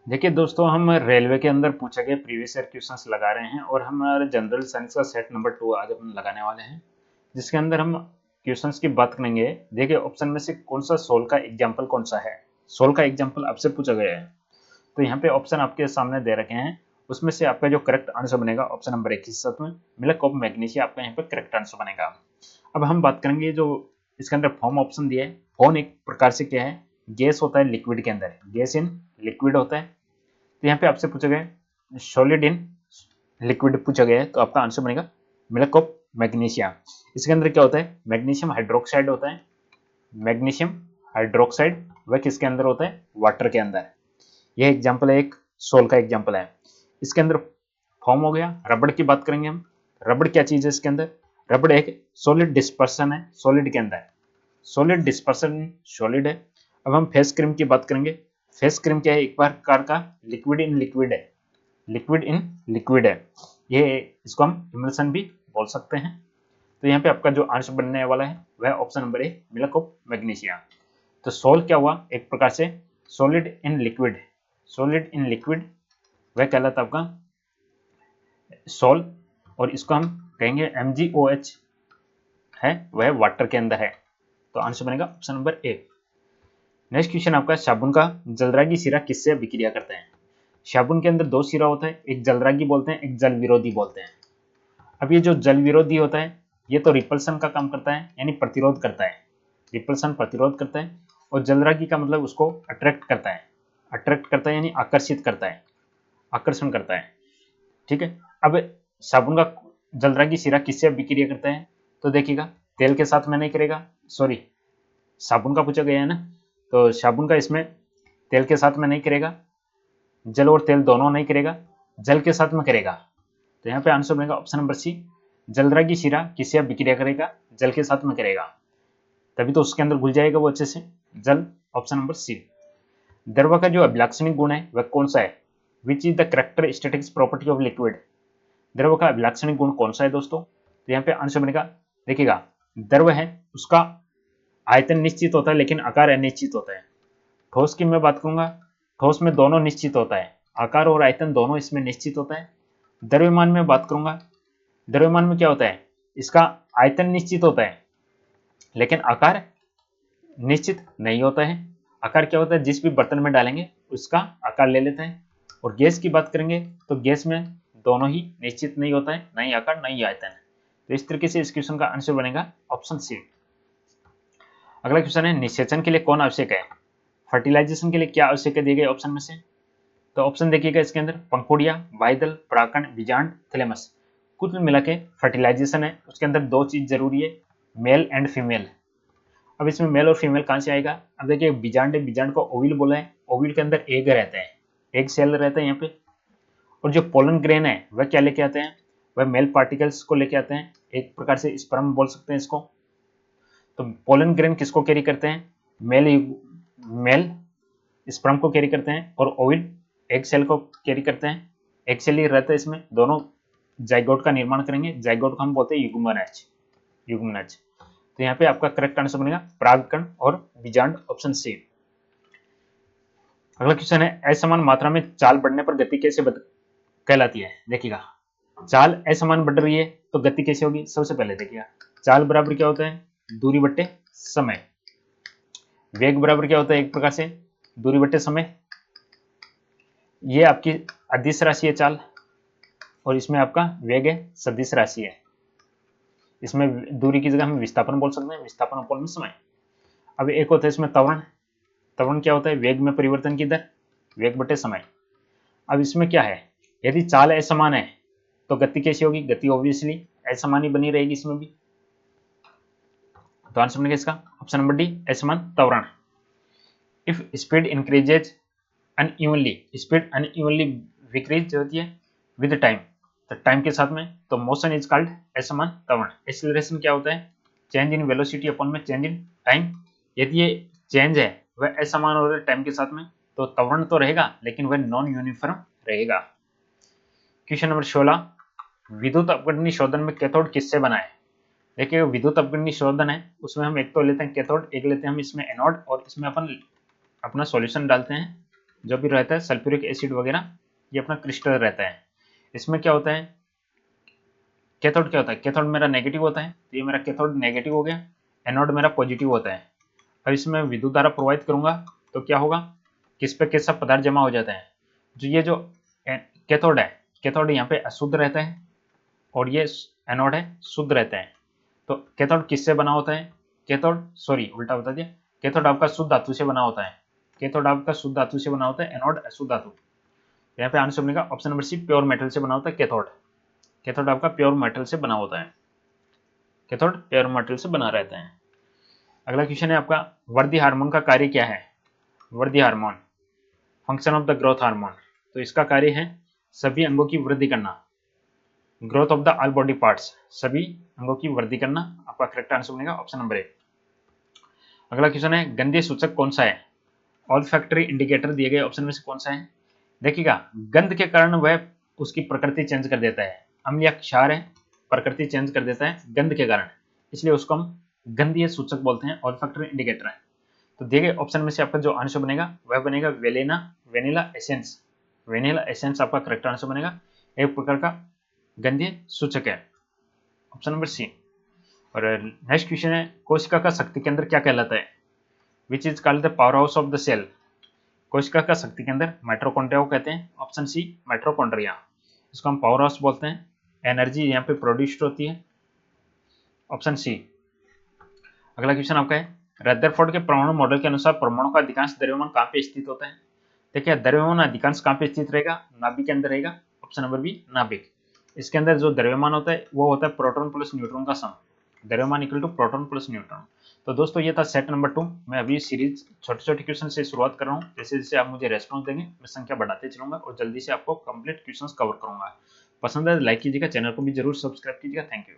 देखिए दोस्तों, हम रेलवे के अंदर पूछे गए प्रीवियस ईयर क्वेश्चंस लगा रहे हैं और हमारे जनरल साइंस का सेट नंबर 2 आज अपन लगाने वाले हैं, जिसके अंदर हम क्वेश्चंस की बात करेंगे। देखिए ऑप्शन में से कौन सा सोल का एग्जाम्पल कौन सा है। सोल का एग्जाम्पल आपसे पूछा गया है, तो यहाँ पे ऑप्शन आपके सामने दे रखे हैं। उसमें से आपका जो करेक्ट आंसर बनेगा ऑप्शन नंबर 21 में मिल्क ऑफ मैग्नीशिया आपका यहाँ पे करेक्ट आंसर बनेगा। अब हम बात करेंगे जो इसके अंदर फॉर्म ऑप्शन दिया है। फॉर्म एक प्रकार से क्या है, गैस होता है लिक्विड के अंदर, गैस इन लिक्विड होता है। तो यहाँ पे आपसे पूछा गया सॉलिड इन लिक्विड पूछा गया है, तो आपका आंसर बनेगा मिल्क ऑफ मैग्नीशिया। इसके अंदर क्या होता है, मैग्नीशियम हाइड्रोक्साइड होता है। मैग्नीशियम हाइड्रोक्साइड वह किसके अंदर होता है, वाटर के अंदर। यह एग्जाम्पल है, एक सोल का एग्जाम्पल है। इसके अंदर फॉर्म हो गया। रबड़ की बात करेंगे हम। रबड़ क्या चीज है इसके अंदर, रबड़ एक सॉलिड डिस्पर्सन है सॉलिड के अंदर, सॉलिड डिस्पर्सन सॉलिड है। अब हम फेस क्रीम की बात करेंगे। फेस क्रीम क्या है, एक प्रकार का लिक्विड इन लिक्विड है, लिक्विड इन लिक्विड है। ये इसको हम इमल्सन भी बोल सकते हैं। तो यहाँ पे आपका जो आंसर बनने वाला है वह option number A milk of magnesia. तो सोल क्या हुआ, एक प्रकार से solid in liquid, solid in liquid वह कहलाता आपका सोल, और इसको हम कहेंगे MgOH है, वह वाटर के अंदर है। तो आंसर बनेगा option number A. Next question आपका, साबुन का जलरागी सिरा किससे अभिक्रिया करते हैं। साबुन के अंदर दो सिरा होता है, एक जलरागी बोलते हैं, एक जल विरोधी बोलते हैं। अब ये जो जल विरोधी होता है ये तो रिपल्सन का काम करता है, यानी प्रतिरोध करता है, रिपल्सन प्रतिरोध करता है। और जलरागी का मतलब उसको अट्रैक्ट करता है, अट्रैक्ट करता है यानी आकर्षित करता है, आकर्षण करता है। ठीक है। अब साबुन का जलरागी सिरा किससे अभिक्रिया करता है, तो देखिएगा तेल के साथ में नहीं करेगा, सॉरी साबुन का पूछा गया है ना, तो साबुन का इसमें तेल के साथ में नहीं करेगा, जल और तेल दोनों नहीं करेगा, जल के साथ में करेगा। तो यहाँ पे आंसर बनेगा ऑप्शन नंबर सी, जलरागी शिरा किससे अभिक्रिया करेगा, जल के साथ में करेगा, तभी तो उसके अंदर घुल जाएगा वो अच्छे से, जल। Option number C. द्रव का जो अभिलाक्षणिक गुण है वह कौन सा है, which is the characteristics property of liquid. द्रव का अभिलाक्षणिक गुण कौन सा है दोस्तों, तो यहाँ पे आंसर बनेगा, देखिएगा द्रव है उसका आयतन निश्चित होता है लेकिन आकार अनिश्चित होता है। ठोस की मैं बात करूंगा, ठोस में दोनों निश्चित होता है, आकार और आयतन दोनों इसमें निश्चित होता है। द्रव्यमान में बात करूंगा, द्रव्यमान में क्या होता है, इसका आयतन निश्चित होता है लेकिन आकार निश्चित नहीं होता है। आकार क्या होता है, जिस भी बर्तन में डालेंगे उसका आकार ले लेता है। और गैस की बात करेंगे तो गैस में दोनों ही निश्चित नहीं होता है, नहीं आकार नहीं आयतन। तो इस तरीके से इस क्वेश्चन का आंसर बनेगा ऑप्शन सी। अगला क्वेश्चन है, निषेचन के लिए कौन आवश्यक है, फर्टिलाइजेशन के लिए क्या आवश्यक है दिए गए ऑप्शन में से। तो ऑप्शन देखिएगा इसके अंदर, पंखुड़िया, बाइदल, पराकण, बीजांड, थैलेमस। कुल मिला के फर्टिलाइजेशन है उसके अंदर दो चीज जरूरी है, मेल एंड फीमेल। अब इसमें मेल और फीमेल कहां से आएगा, अब देखिए बीजांड है, बीजांड को ओविल बोला है, ओविल के अंदर एग रहते हैं, एग सेल रहता है यहाँ पे। और जो पोलन ग्रेन है वह क्या लेके आते हैं, वह मेल पार्टिकल्स को लेके आते हैं, एक प्रकार से स्पर्म बोल सकते हैं इसको। तो पोलन ग्रेन किसको कैरी करते हैं, मेल मेल स्पर्म को कैरी करते हैं, और ओविल एग सेल को कैरी करते हैं। एग सेल ही रहता है इसमें, दोनों जाइगोट का निर्माण करेंगे, जाइगोट को हम बोलते हैं युग्मनज, युग्मनज। तो यहाँ पे आपका करेक्ट आंसर बनेगा परागकण और बीजांड, ऑप्शन सी। अगला क्वेश्चन है, असमान मात्रा में चाल बढ़ने पर गति कैसे कहलाती है। देखिएगा चाल असमान बढ़ रही है तो गति कैसे होगी, सबसे पहले देखिएगा चाल बराबर क्या होता है, दूरी बट्टे समय। वेग बराबर क्या होता है, एक प्रकार से दूरी बट्टे समय। ये आपकी अदिश राशि है चाल, और इसमें आपका वेग है सदिश राशि है। इसमें दूरी की जगह हम विस्थापन बोल सकते हैं, विस्थापन अपॉन में समय। अब एक होता है इसमें त्वरण, त्वरण क्या होता है, वेग में परिवर्तन की दर, वेग बटे समय। अब इसमें क्या है, यदि चाल असमान है तो गति कैसी होगी, गति ऑब्वियसली असमान ही बनी रहेगी इसमें भी। तो आंसर बनेगा इसका ऑप्शन नंबर डी, असमान त्वरण। If speed increases unevenly, speed unevenly decrease होती है विद टाइम, तो टाइम के साथ में, तो मोशन इज कॉल्ड असमान त्वरण। एक्सीलरेशन क्या होता है, चेंज इन वेलोसिटी अपॉन में चेंज इन टाइम। यदि ये चेंज है वह असमान हो रहा है टाइम के साथ में, तो त्वरण तो रहेगा लेकिन वह नॉन यूनिफॉर्म रहेगा। क्वेश्चन नंबर 16, विद्युत अपघटनी शोधन में कैथोड किससे बना है। देखिए विद्युत अपघटनी शोधन है उसमें हम एक तो लेते हैं कैथोड, एक लेते हैं हम इसमें एनोड, और इसमें अपन अपना सॉल्यूशन डालते हैं जो भी रहता है सल्फ्यूरिक एसिड वगैरह, ये अपना क्रिस्टल रहता है। इसमें क्या होता है, कैथोड क्या होता है, कैथोड मेरा नेगेटिव होता है, तो ये मेरा कैथोड नेगेटिव हो गया, एनोड मेरा पॉजिटिव होता है। अब इसमें विद्युत धारा प्रोवाइड करूंगा तो क्या होगा, किस पे कैसा पदार्थ जमा हो जाता है, जो ये जो कैथोड है, कैथोड यहाँ पे अशुद्ध रहता है और ये एनोड है शुद्ध रहता है। तो कैथोड किससे बना होता है, कैथोड सॉरी उल्टा बता दिया, कैथोड आपका शुद्ध धातु से बना होता है, कैथोड आपका शुद्ध धातु से बना होता है, एनोड अशुद्ध धातु। यहाँ पे आंसर बनेगा option number C, pure metal से बना होता है कैथोड। कैथोड आपका प्योर मेटल से बना होता है, कैथोड प्योर मेटल से बना रहता है। अगला क्वेश्चन है आपका, वर्दी हार्मोन का कार्य क्या है, वर्दी hormone function of the growth hormone, तो इसका कार्य है सभी अंगों की वृद्धि करना, growth of the all body parts, सभी अंगों की वृद्धि करना। आपका करेक्ट आंसर बनेगा ऑप्शन नंबर ए। अगला क्वेश्चन है, गंधीय सूचक कौन सा है, ऑल फैक्टरी इंडिकेटर दिए गए ऑप्शन में से कौन सा है। देखिएगा, गंध के कारण वह उसकी प्रकृति चेंज कर देता है, अम्ल या क्षार है, प्रकृति चेंज कर देता है गंध के कारण, इसलिए उसको हम गंधीय सूचक बोलते हैं, ऑल फैक्टरी इंडिकेटर है। तो दिए गए ऑप्शन में से आपका जो आंसर बनेगा वह बनेगा वेनिला एसेंस, वेनिला एसेंस आपका करेक्ट आंसर बनेगा, एक प्रकार का गंधीय सूचक है, ऑप्शन नंबर सी। और नेक्स्ट क्वेश्चन है, कोशिका का शक्ति केंद्र क्या कहलाता है, which is called the power house of the cell. कोशिका का शक्ति केंद्र माइटोकॉन्ड्रिया को कहते हैं, ऑप्शन सी माइटोकॉन्ड्रिया, इसको हम पावर हाउस बोलते हैं, एनर्जी यहाँ पे प्रोड्यूस्ड होती है, ऑप्शन सी। अगला क्वेश्चन आपका है, रदरफोर्ड के परमाणु मॉडल के अनुसार परमाणु का अधिकांश द्रव्यमान कहाँ पे स्थित होता है। देखिए, द्रव्यमान अधिकांश कहाँ पे स्थित रहेगा, नाभिक के अंदर रहेगा, ऑप्शन नंबर बी नाभिक। इसके अंदर जो द्रव्यमान होता है वो होता है प्रोटॉन प्लस न्यूट्रॉन का सम, द्रव्यमान equal to proton plus neutron. तो दोस्तों ये था सेट नंबर 2। मैं अभी सीरीज छोटे छोटे क्वेश्चन से शुरुआत कर रहा हूँ, जैसे जैसे आप मुझे रेस्पॉन्स देंगे मैं संख्या बढ़ाते चलूंगा और जल्दी से आपको कंप्लीट क्वेश्चन कवर करूंगा। पसंद है लाइक कीजिएगा, चैनल को भी जरूर सब्सक्राइब कीजिएगा। Thank you.